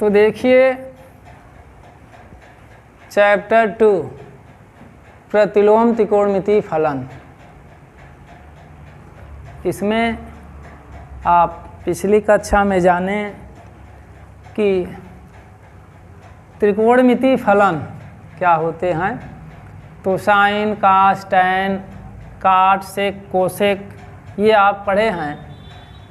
तो देखिए चैप्टर 2 प्रतिलोम त्रिकोणमितीय फलन। इसमें आप पिछली कक्षा में जाने कि त्रिकोणमितीय फलन क्या होते हैं। तो साइन, कास, टैन, काट, सेक, कोसेक ये आप पढ़े हैं।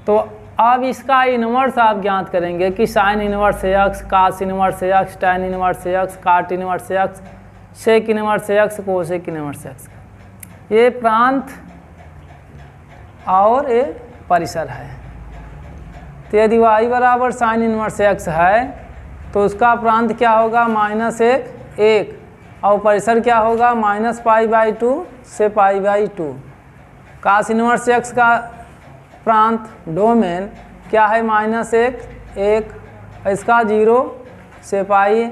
तो अब इसका इन्वर्स आप ज्ञात करेंगे कि sine inverse x, cos inverse x, tan inverse x, cot inverse x, sec inverse x, cosec inverse x. ये प्रांत और ये परिसर है। तो यदि y बराबर साइन इन्वर्स एक्स है तो उसका प्रांत क्या होगा -1 और परिसर क्या होगा -π/2 से π/2। कास इन्वर्स एक्स का प्रांत डोमेन क्या है -1 इसका 0 से पाई,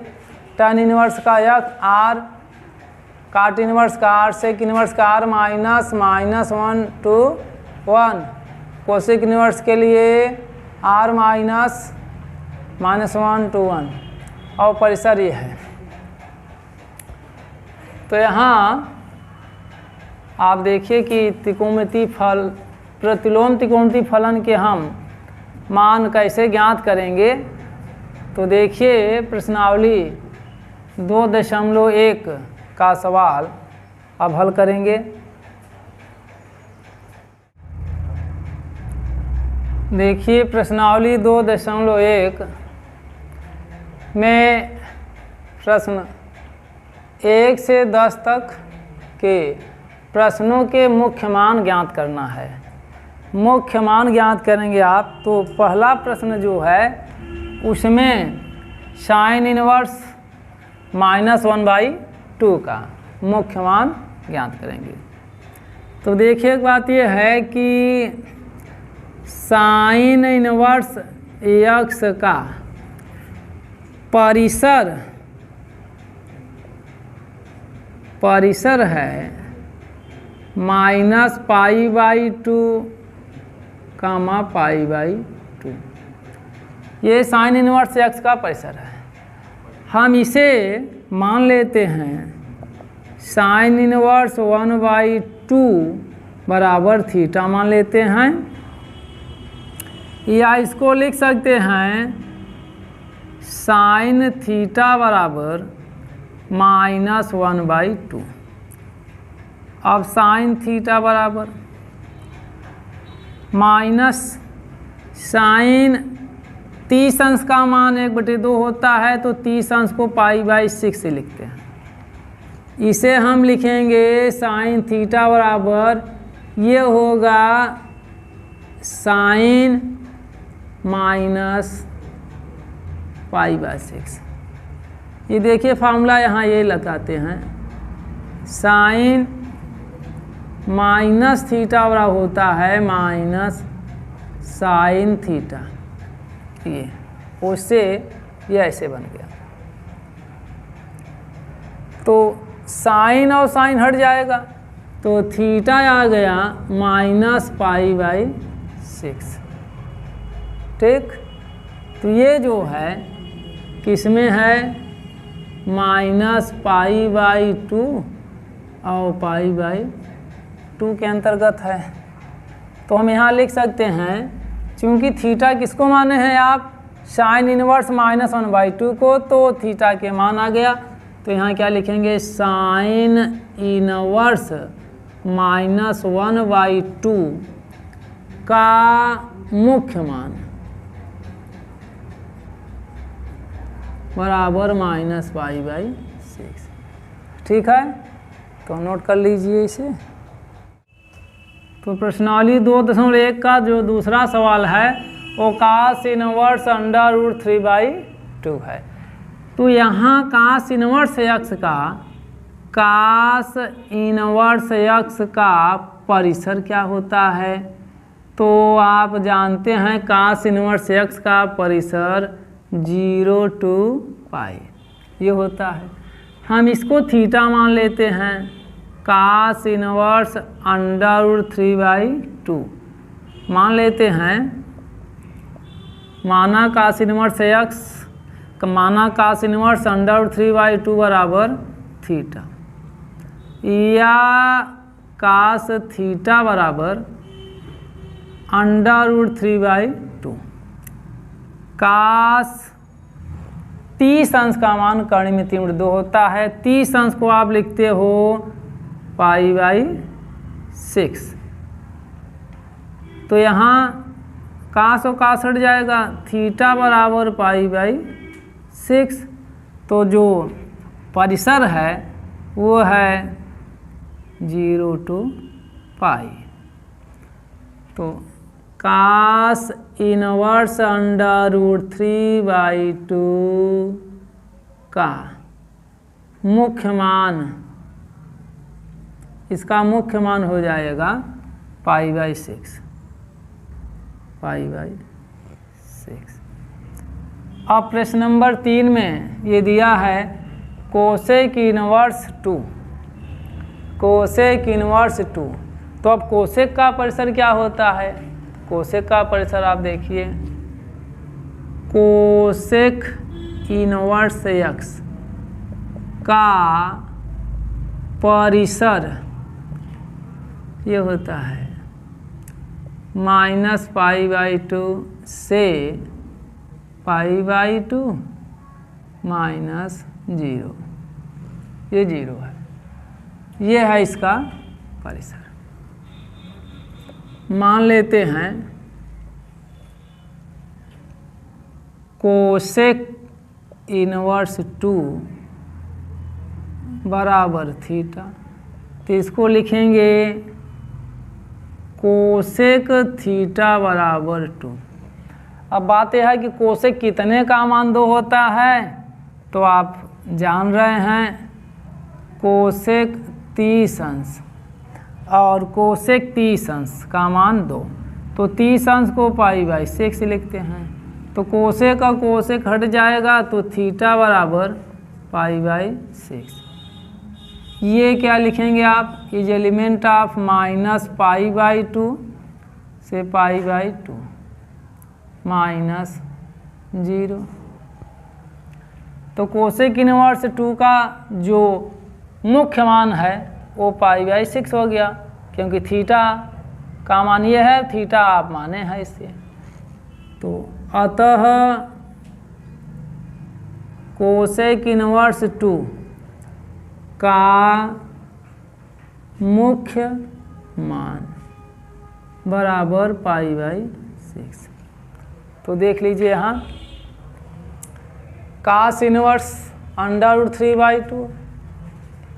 टैन इन्वर्स का r, काट इन्वर्स का r, सेक इन्वर्स का r -1 to 1, कोसेक इन्वर्स के लिए r -1 to 1 और परिसर ये है। तो यहाँ आप देखिए कि त्रिकोणमितीय फल प्रतिलोम त्रिकोणमितीय फलन के हम मान कैसे ज्ञात करेंगे। तो देखिए प्रश्नावली 2.1 का सवाल अब हल करेंगे। देखिए प्रश्नावली 2.1 में प्रश्न 1 से 10 तक के प्रश्नों के मुख्य मान ज्ञात करना है। मुख्य मान ज्ञात करेंगे आप। तो पहला प्रश्न जो है उसमें साइन इन्वर्स -1/2 का मुख्य मान ज्ञात करेंगे। तो देखिए एक बात यह है कि साइन इन्वर्स एक्स का परिसर है -π/2, π/2। ये साइन इन्वर्स एक्स का परिसर है। हम इसे मान लेते हैं साइन इन्वर्स 1/2 बराबर थीटा मान लेते हैं, या इसको लिख सकते हैं साइन थीटा बराबर -1/2। अब साइन थीटा बराबर माइनस साइन 30 अंश का मान 1/2 होता है, तो 30 अंश को π/6 से लिखते हैं। इसे हम लिखेंगे साइन थीटा बराबर ये होगा साइन -π/6। ये देखिए फार्मूला यहाँ ये लगाते हैं, साइन माइनस थीटा बराबर होता है माइनस साइन थीटा। ये उससे ये ऐसे बन गया। तो साइन और साइन हट जाएगा तो थीटा आ गया -π/6। ठीक। तो ये जो है किसमें है -π/2 और π/2 के अंतर्गत है। तो हम यहाँ लिख सकते हैं, क्योंकि थीटा किसको माने हैं आप साइन इन्वर्स -1/2 को, तो थीटा के मान आ गया। तो यहाँ क्या लिखेंगे साइन इन्वर्स -1/2 का मुख्य मान बराबर -π/6। ठीक है, तो नोट कर लीजिए इसे। तो प्रश्नावली 2.1 का जो दूसरा सवाल है वो कास इनवर्स √3/2 है। तो यहाँ कास इनवर्स एक्स का परिसर क्या होता है। तो आप जानते हैं कास इनवर्स एक्स का परिसर 0 to π ये होता है। हम इसको थीटा मान लेते हैं, कास इनवर्स √3/2 मान लेते हैं। माना कास इनवर्स एक्स माना कास इनवर्स √3/2 बराबर थीटा, या कास थीटा बराबर √3/2। कास 30 अंश का मान कर्ण में 3/2 होता है। 30 अंश को आप लिखते हो π/6। तो यहाँ कास और कास हट जाएगा, थीटा बराबर π/6। तो जो परिसर है वो है 0 to π। तो कास इनवर्स √3/2 का मुख्य मान, इसका मुख्य मान हो जाएगा π/6। अब प्रश्न नंबर 3 में ये दिया है कोसेक इनवर्स 2। Cosec inverse 2। तो अब कोसेक का परिसर क्या होता है? कोसेक का परिसर आप देखिए, कोसेक इनवर्स x का परिसर ये होता है -π/2 से π/2 -0। ये 0 है, ये है इसका परिसर। मान लेते हैं कोसेक इनवर्स 2 बराबर थीटा, तो इसको लिखेंगे कोसेक थीटा बराबर 2। अब बात यह है कि कोसेक कितने का मान 2 होता है, तो आप जान रहे हैं कोसेक 30 अंश और कोसेक 30 अंश का मान 2। तो 30 अंश को π/6 लिखते हैं, तो कोसेक का कोसेक हट जाएगा, तो थीटा बराबर π/6। ये क्या लिखेंगे आप, इज एलिमेंट ऑफ -π/2 से π/2 -0। तो कोसेक इनवर्स 2 का जो मुख्य मान है वो π/6 हो गया, क्योंकि थीटा का मान ये है, थीटा आप माने हैं इससे। तो अतः कोसेक इनवर्स 2 का मुख्य मान बराबर π/6। तो देख लीजिए यहाँ कास इनवर्स √3/2,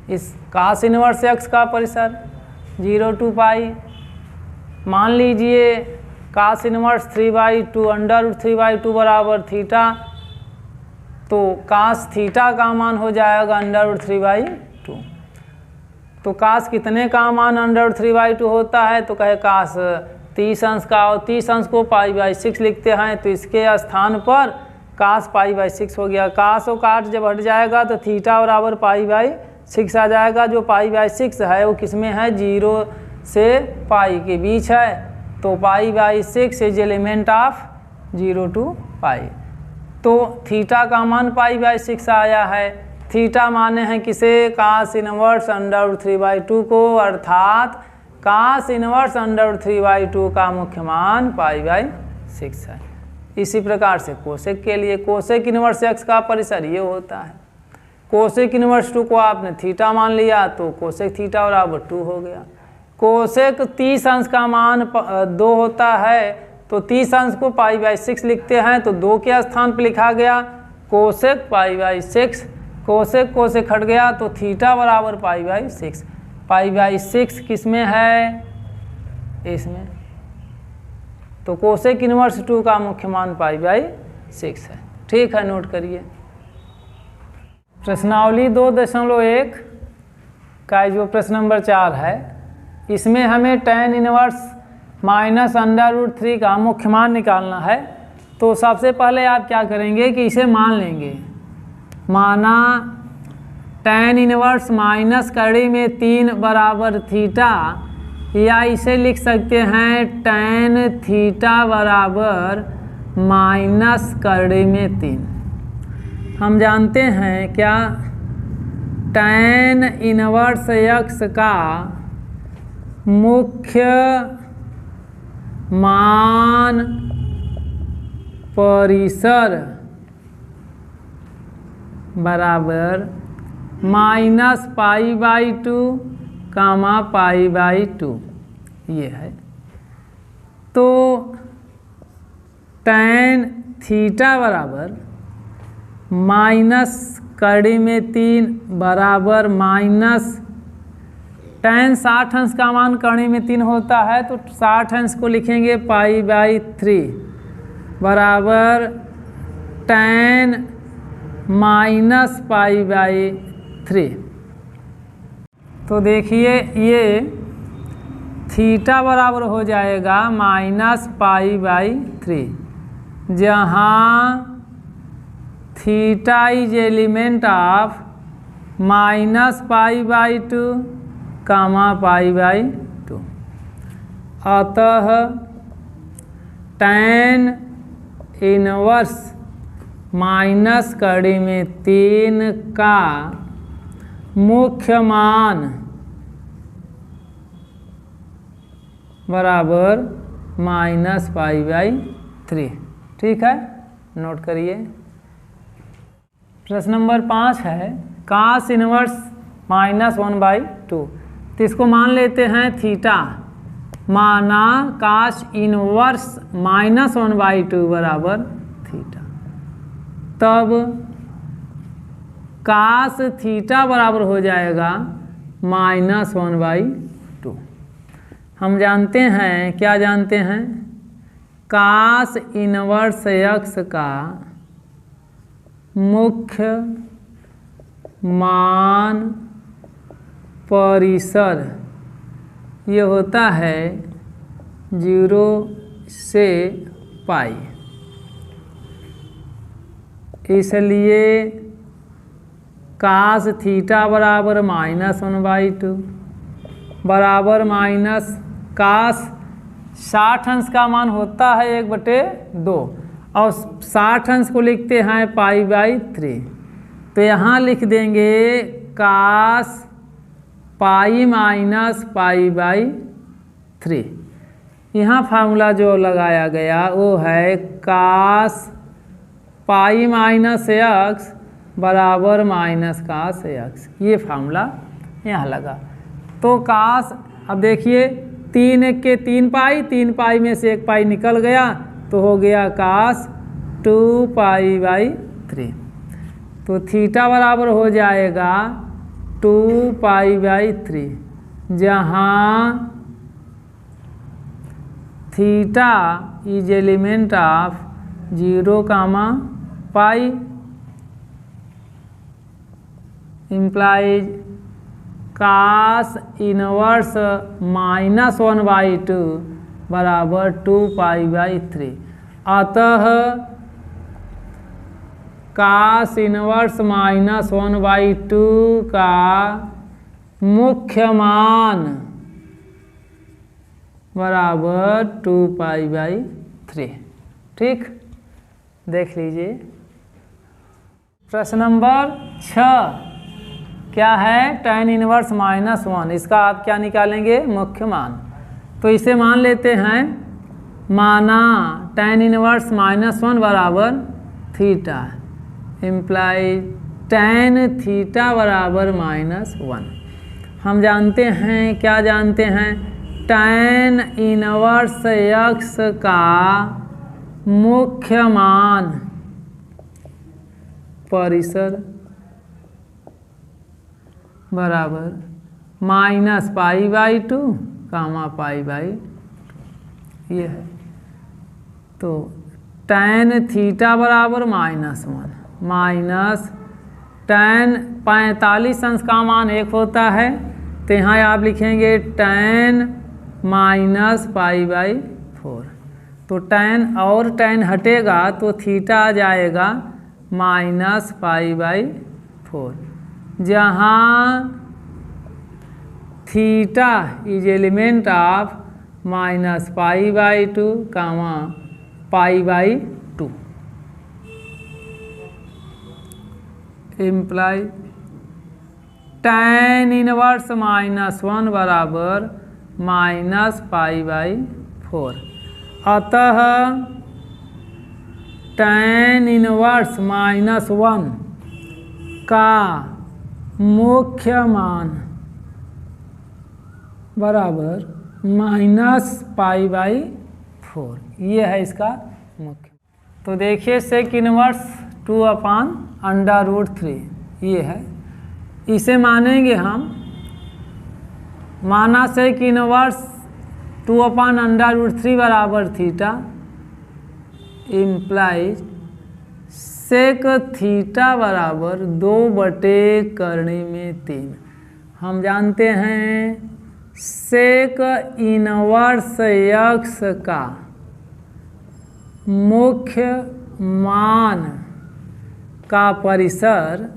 इस कास इनवर्स x का परिसर 0 to π। मान लीजिए कास इनवर्स 3/2 √3/2 बराबर थीटा, तो कास थीटा का मान हो जाएगा √3/2। तो कास कितने का मान √3/2 होता है, तो कहे कास 30 अंश का, और 30 अंश को π/6 लिखते हैं, तो इसके स्थान पर कास π/6 हो गया। कास और काट जब हट जाएगा तो थीटा बराबर π/6 आ जाएगा। जो π/6 है वो किस में है, 0 से π के बीच है, तो π/6 इज एलिमेंट ऑफ 0 to π। तो थीटा का मान π/6 आया है। थीटा माने हैं किसे, कास इनवर्स √3/2 को, अर्थात कास इनवर्स √3/2 का मुख्य मान π/6 है। इसी प्रकार से कोसेक के लिए कोसेक इनवर्स x का परिसर ये होता है। कोसेक इनवर्स 2 को आपने थीटा मान लिया, तो कोसेक थीटा बराबर 2 हो गया। कोसेक 30 अंश का मान 2 होता है, तो 30 अंश को π/6 लिखते हैं, तो 2 के स्थान पर लिखा गया कोसेक π/6। कोसेक कोसेक हट गया, तो थीटा बराबर π/6। π/6 किस में है, इसमें। तो कोसेक इनवर्स 2 का मुख्य मान π/6 है। ठीक है, नोट करिए। प्रश्नावली 2.1 का जो प्रश्न नंबर 4 है, इसमें हमें tan इनवर्स -√3 का मुख्य मान निकालना है। तो सबसे पहले आप क्या करेंगे कि इसे मान लेंगे। माना tan इनवर्स -3 बराबर थीटा, या इसे लिख सकते हैं tan थीटा बराबर -3। हम जानते हैं क्या, tan इनवर्स x का मुख्य मान परिसर बराबर -π/2 कामा π/2 ये है। तो tan थीटा बराबर -3 बराबर माइनस tan 60 अंश का मान कड़ी में 3 होता है, तो 60 अंश को लिखेंगे π/3 बराबर tan -π/3। तो देखिए ये थीटा बराबर हो जाएगा -π/3, जहाँ theta is element of -π/2 comma π/2। अतः tan इनवर्स माइनस कड़ी में 3 का मुख्य मान बराबर -π/3। ठीक है, नोट करिए। प्रश्न नंबर 5 है cos इनवर्स -1/2। तो इसको मान लेते हैं थीटा, माना cos इनवर्स -1/2 बराबर थीटा। तब cos थीटा बराबर हो जाएगा -1/2। हम जानते हैं, क्या जानते हैं, cos इनवर्स x का मुख्य मान परिसर ये होता है 0 से π। इसलिए cos थीटा बराबर -1/2 बराबर माइनस cos 60 अंश का मान होता है 1/2 और 60 अंश को लिखते हैं π/3। तो यहाँ लिख देंगे cos π -π/3। यहाँ फार्मूला जो लगाया गया वो है cos π -x बराबर -cos x। ये फार्मूला यहाँ लगा। तो cos, अब देखिए 3 1 के 3 π, 3 π में से 1 π निकल गया तो हो गया cos 2π/3। तो थीटा बराबर हो जाएगा 2π/3, जहाँ theta is element of 0, π implies cos inverse -1/2 बराबर 2π/3। अतः cos इनवर्स -1/2 का मुख्य मान बराबर 2π/3। ठीक, देख लीजिए। प्रश्न नंबर 6 क्या है, tan इनवर्स -1। इसका आप क्या निकालेंगे, मुख्य मान। तो इसे मान लेते हैं, माना tan इनवर्स -1 बराबर थीटा इम्प्लाई tan थीटा बराबर -1। हम जानते हैं, क्या जानते हैं, tan इनवर्स x का मुख्य मान परिसर बराबर -π/2 कामा π/2 ये है। तो tan थीटा बराबर -1 माइनस tan 45 अंश का मान 1 होता है, तो यहाँ आप लिखेंगे tan -π/4। तो tan और tan हटेगा तो थीटा आ जाएगा -π/4, जहाँ theta is element of -π/2 comma π/2। Imply tan inverse -1 बराबर -π/4। अतः tan इनवर्स -1 का मुख्य मान बराबर -π/4। ये है इसका मुख्य। तो देखिए सेक इनवर्स 2/√3 ये है, इसे मानेंगे हम। माना सेक इनवर्स 2/√3 बराबर थीटा इम्प्लाइज सेक थीटा बराबर 2/3। हम जानते हैं सेक इनवर्स यक्स का मुख्य मान का परिसर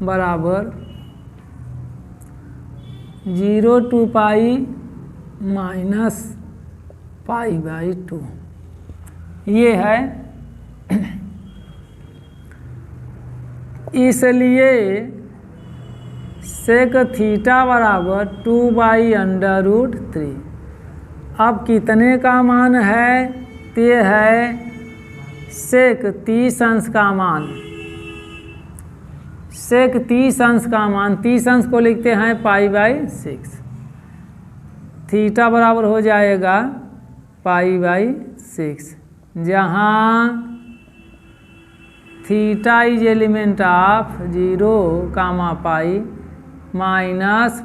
बराबर 0 to पाई -π/2 ये है। इसलिए सेक थीटा बराबर 2/√3। अब कितने का मान है? ये है सेक 30 अंश का मान। सेक 30 अंश का मान, 30 अंश को लिखते हैं π/6। थीटा बराबर हो जाएगा π/6, जहाँ थीटा इज एलिमेंट ऑफ 0, π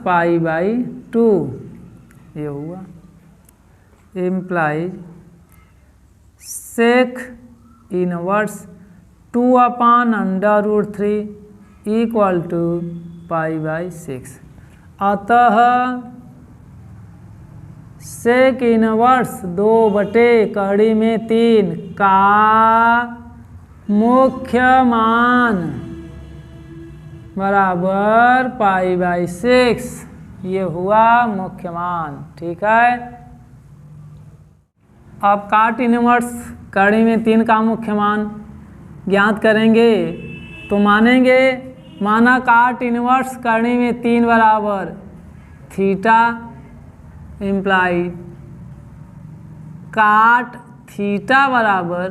-π/2 ये हुआ। Implies sec inverse 2/√3 equal to π/6। अतः सेक इनवर्स 2/3 का मुख्य मान बराबर π/6 ये हुआ मुख्य मान। ठीक है। अब काट इनवर्स कड़ी में 3 का मुख्य मान ज्ञात करेंगे। तो मानेंगे, माना काट इनवर्स कड़ी में 3 बराबर थीटा इम्प्लाई काट थीटा बराबर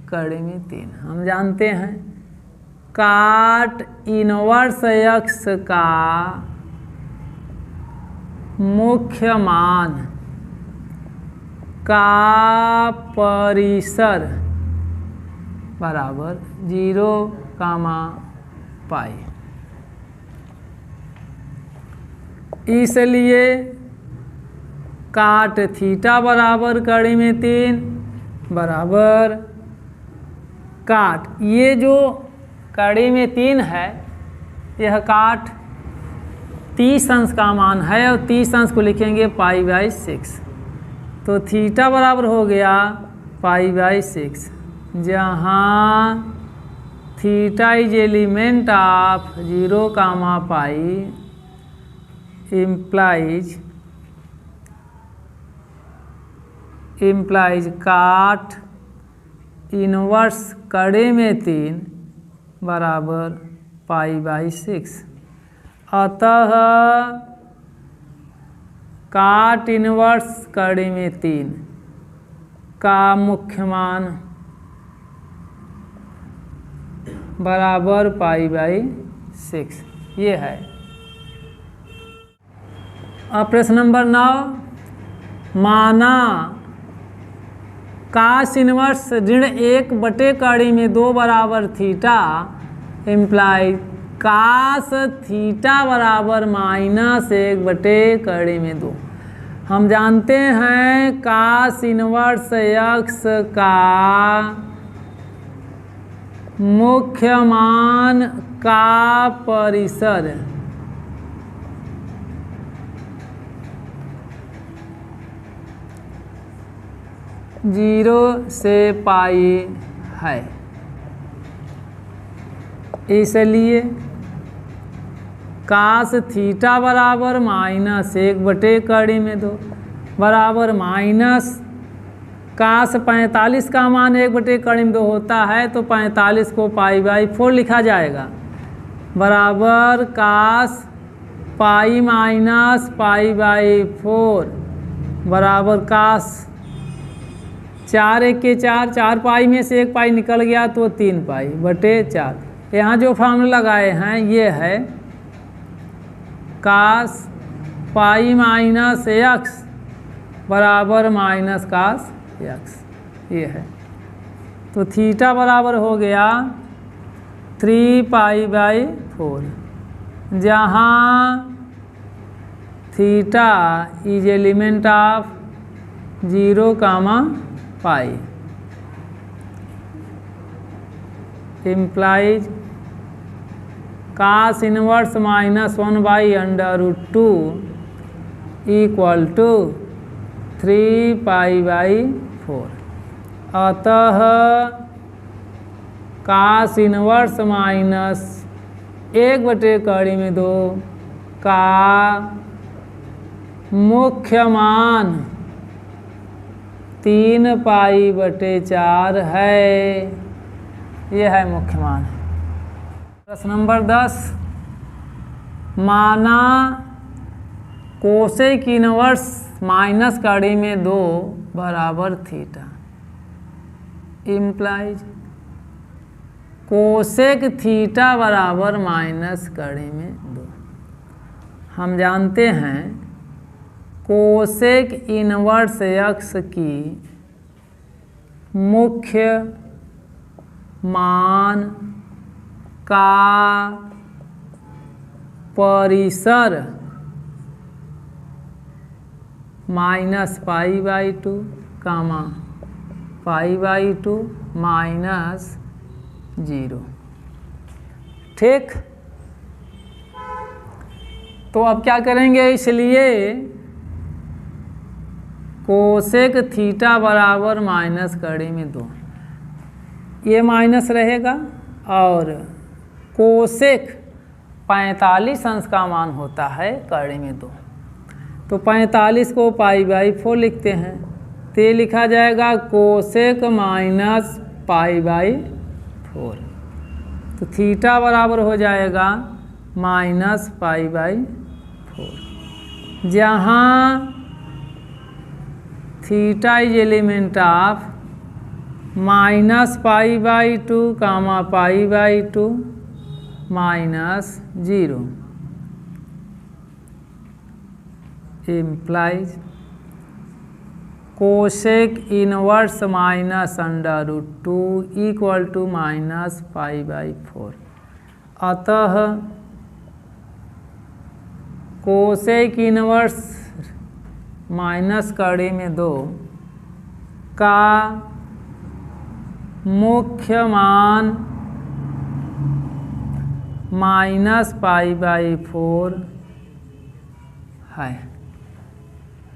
कड़ी में 3। हम जानते हैं काट इनवर्स यक्स का मुख्य मान का परिसर बराबर 0, π। इसलिए काट थीटा बराबर कड़ी में 3 बराबर काट, ये जो कड़ी में 3 है यह काट 30 अंश का मान है और 30 अंश को लिखेंगे π/6। तो थीटा बराबर हो गया π/6, जहाँ theta is element of 0, π implies cot inverse कड़े में 3 बराबर π/6। अतः काट इनवर्स कड़ी में 3 का मुख्य मान बराबर π/6 ये है। अब प्रश्न नंबर 9, माना कास इनवर्स -1/कड़ी में 2 बराबर थीटा इम्प्लाई कास थीटा बराबर -1/कड़ी में 2। हम जानते हैं कास इनवर्स यक्स का मुख्य मान का परिसर जीरो से पाई है। इसलिए कास थीटा बराबर -1/कड़ी में 2 बराबर काश 45 का मान 1/2 होता है तो 45 को π/4 लिखा जाएगा, बराबर काश पाई माइनस π/4 बराबर काश 4 1 के 4, 4 पाई में से 1 पाई निकल गया तो 3 π/4। यहाँ जो फार्मूला लगाए हैं ये है काश पाई माइनस x बराबर माइनस काश x, ये है। तो थीटा बराबर हो गया 3 π/4, जहाँ theta is element of 0, pi, implies काश इनवर्स -1/√2 इक्वल टू 3 π/4। अतः काश इनवर्स -1/2 का मुख्य मान 3 π/4 है, यह है मुख्य मान। प्रश्न नंबर 10, माना कोसेक इनवर्स -2 बराबर थीटा, इम्प्लाइज कोसेक थीटा बराबर -2। हम जानते हैं कोसेक इनवर्स x की मुख्य मान का परिसर -π/2, π/2 -0। ठीक, तो अब क्या करेंगे, इसलिए कोसेक थीटा बराबर -2, ये माइनस रहेगा, और कोसेक 45 अंश का मान होता है 2, तो 45 को π/4 लिखते हैं, तो ये लिखा जाएगा कोसेक -π/4, तो थीटा बराबर हो जाएगा -π/4, जहाँ theta is element of -π/2, π/2 -0, implies cosec inverse -√2 equal to -π/4। अतः कोसेक इनवर्स -2 का मुख्य मान -π/4 है।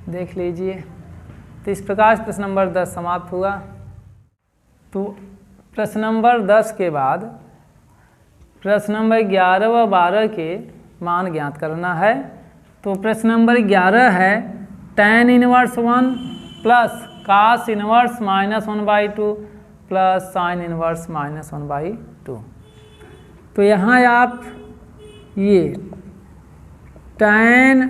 देख लीजिए, तो इस प्रकार प्रश्न नंबर 10 समाप्त हुआ। तो प्रश्न नंबर 10 के बाद प्रश्न नंबर 11 व 12 के मान ज्ञात करना है। तो प्रश्न नंबर 11 है tan inverse 1 plus cos inverse -1/2 plus sin inverse -1/2। तो यहाँ आप ये tan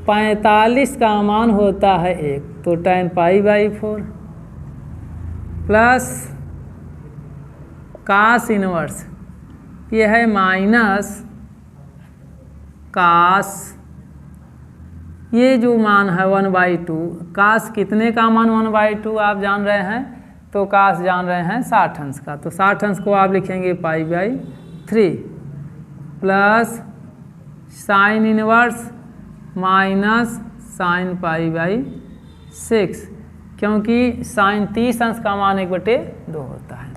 45 का मान होता है 1, तो tan π/4 प्लस cos इनवर्स ये है माइनस cos, ये जो मान है 1/2, cos कितने का मान 1/2 आप जान रहे हैं, तो cos जान रहे हैं 60 अंश का, तो 60 अंश को आप लिखेंगे π/3 plus sin inverse minus sin π/6, क्योंकि sin 30 अंश का मान 1/2 होता है।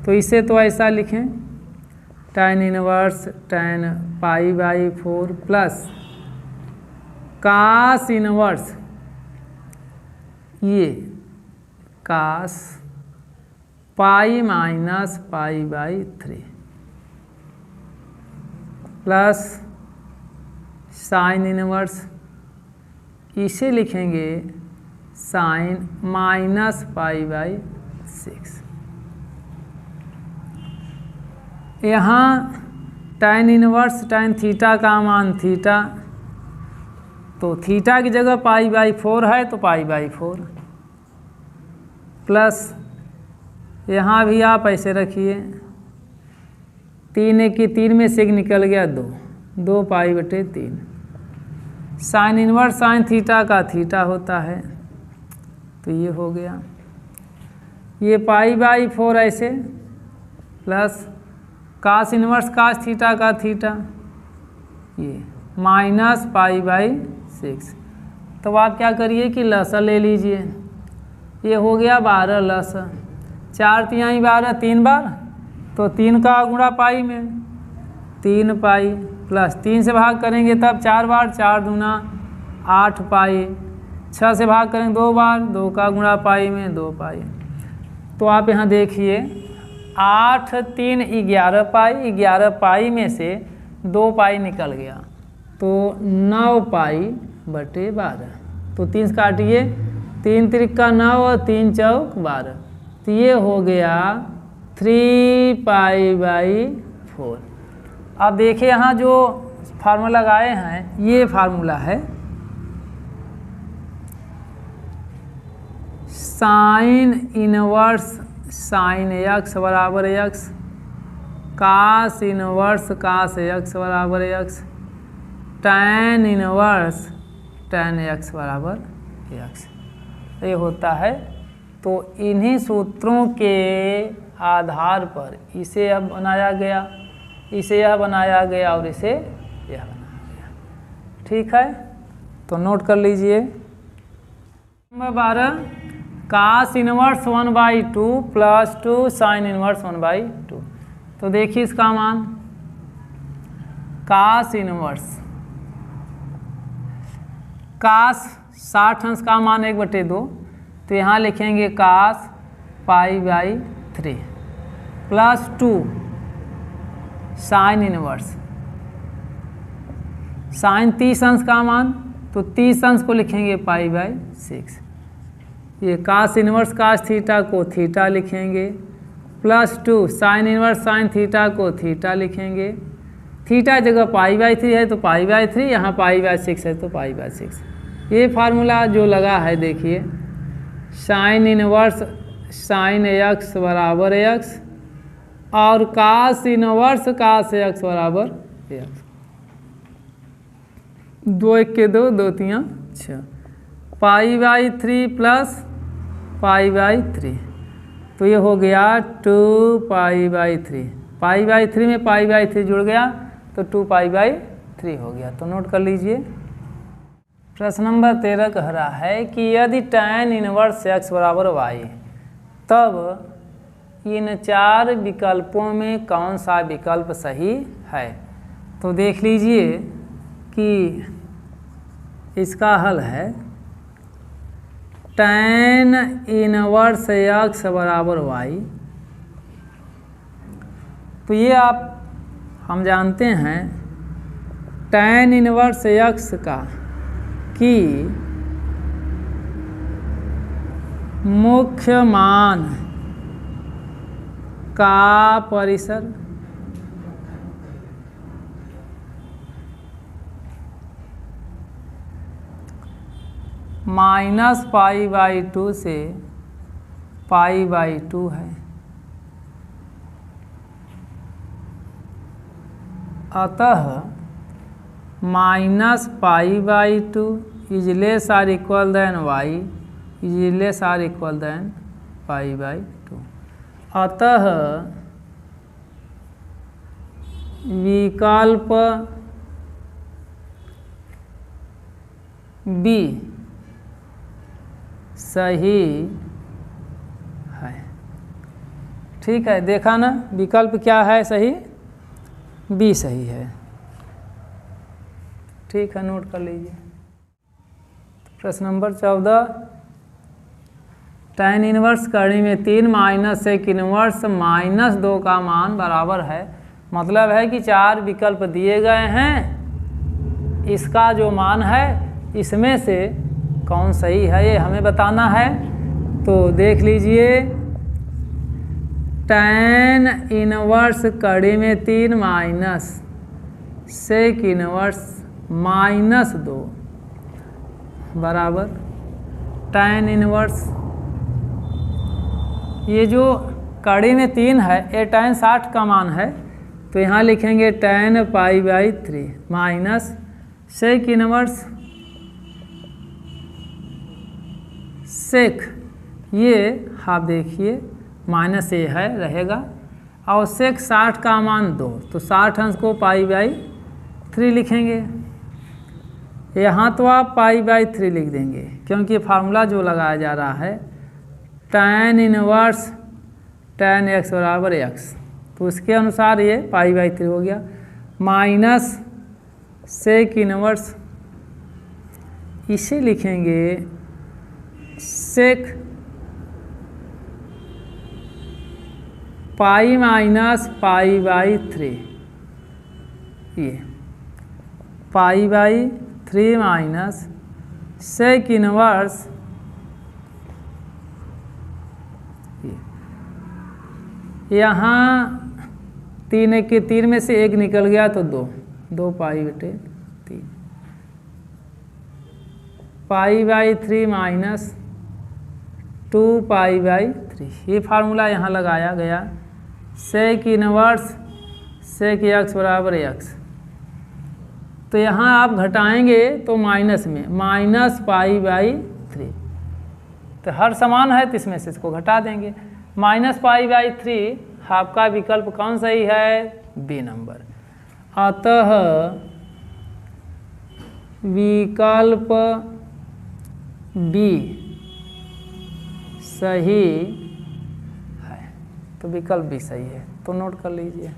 तो इसे तो ऐसा लिखें tan inverse tan π/4 plus cos inverse ये cos pi minus π/3 plus sin inverse, इसे लिखेंगे साइन माइनस π/6। यहाँ tan इनवर्स tan थीटा का मान थीटा, तो थीटा की जगह π/4 है तो π/4 प्लस यहाँ भी आप ऐसे रखिए 3 की 3 में से एक निकल गया 2 π/3। साइन इनवर्स साइन थीटा का थीटा होता है, तो ये हो गया, ये π/4 ऐसे plus cos inverse cos theta का थीटा, ये माइनस π/6। तो आप क्या करिए कि लसा ले लीजिए, ये हो गया 12 लसा, 4 तिहाई 12 3 बार, तो 3 का गुणा पाई में 3 पाई प्लस 3 से भाग करेंगे तब 4 बार, 4 दूना 8 पाई, 6 से भाग करेंगे 2 बार, 2 का गुणा पाई में 2 पाई। तो आप यहाँ देखिए 8 3 11 पाई, 11 पाई में से 2 पाई निकल गया, तो 9 π/12। तो 3 से काटिए, 3 त्रिका 9 और 3 चौक 12, तो ये हो गया 3 π/4। अब देखिए यहाँ जो फार्मूला लगाए हैं, ये फार्मूला है साइन इनवर्स साइन x बराबर x, कास इनवर्स कास x बराबर x, tan inverse tan x बराबर x, ये होता है। तो इन्हीं सूत्रों के आधार पर इसे अब बनाया गया, इसे यह बनाया गया और इसे यह बनाया गया। ठीक है, तो नोट कर लीजिए। नंबर 12, कास इनवर्स 1/2 प्लस 2 साइन इनवर्स 1/2। तो देखिए इसका मान कास इनवर्स, कास 60 अंश का मान 1/2, तो यहाँ लिखेंगे कास π/3 प्लस 2 साइन इनवर्स, साइन 30 अंश का मान, तो 30 अंश को लिखेंगे π/6। ये कास इनवर्स कास थीटा को थीटा लिखेंगे plus 2 sign inverse sine theta को थीटा लिखेंगे, थीटा जगह π/3 है तो π/3, यहाँ π/6 है तो π/6। ये फार्मूला जो लगा है देखिए, साइन इनवर्स साइन x बराबर x और कास इनवर्स कास x बराबर x, 2 1 के 2, 2 3 6, π/3 प्लस π/3, तो ये हो गया 2 π/3, π/3 में π/3 जुड़ गया तो 2 π/3 हो गया। तो नोट कर लीजिए। प्रश्न नंबर 13 कह रहा है कि यदि tan इनवर्स x बराबर y, तब इन 4 विकल्पों में कौन सा विकल्प सही है। तो देख लीजिए कि इसका हल है tan इनवर्स x बराबर y। तो ये हम जानते हैं tan इनवर्स x का कि मुख्य मान का परिसर -π/2 से π/2 है, अतः -π/2 is less or equal than y is less or equal than π/2। अतः विकल्प बी सही है। ठीक है, देखा ना विकल्प क्या है सही, बी सही है। ठीक है, नोट कर लीजिए। प्रश्न नंबर 14, tan इनवर्स करनी में 3 माइनस 1 इनवर्स -2 का मान बराबर है। मतलब है कि 4 विकल्प दिए गए हैं, इसका जो मान है इसमें से कौन सही है ये हमें बताना है। तो देख लीजिए, tan इनवर्स कड़ी में 3 माइनस सेक इनवर्स -2 बराबर tan इनवर्स, ये जो कड़ी में 3 है ये tan 60 का मान है, तो यहाँ लिखेंगे tan π/3 minus sec inverse sec, ये आप देखिए माइनस ए है रहेगा, और सेक 60 का मान 2, तो 60 अंश को π/3 लिखेंगे। यहाँ तो आप π/3 लिख देंगे क्योंकि फार्मूला जो लगाया जा रहा है tan इनवर्स tan x बराबर x, तो उसके अनुसार ये π/3 हो गया, माइनस सेक इनवर्स, इसे लिखेंगे सेक पाई माइनस π/3, ये π/3 माइनस सेक इनवर्स, यहाँ 3 में से 1 निकल गया तो 2 π/3 π/3 माइनस 2 π/3, ये फार्मूला यहाँ लगाया गया। सेक इनवर्स सेक x बराबर x, तो यहाँ आप घटाएंगे तो माइनस में माइनस π/3, तो हर समान है तो इसमें से इसको घटा देंगे, माइनस π/3 आपका विकल्प कौन सही है? B number. अतः विकल्प बी सही है, तो विकल्प भी सही है, तो नोट कर लीजिए।